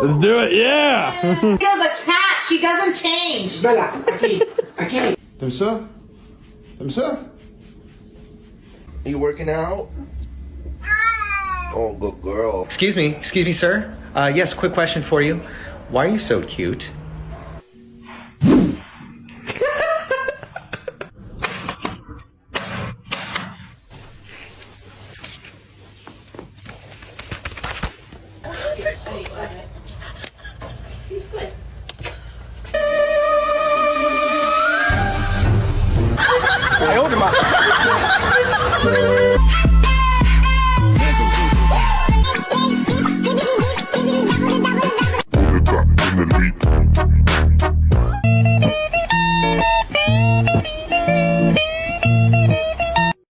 Let's do it. Yeah. Bella, the cat, she doesn't change. Bella, aquí. T'aimes ça? T'aimes ça? You working out? Oh, good girl. Excuse me, sir. Yes, quick question for you. Why are you so cute? I owed him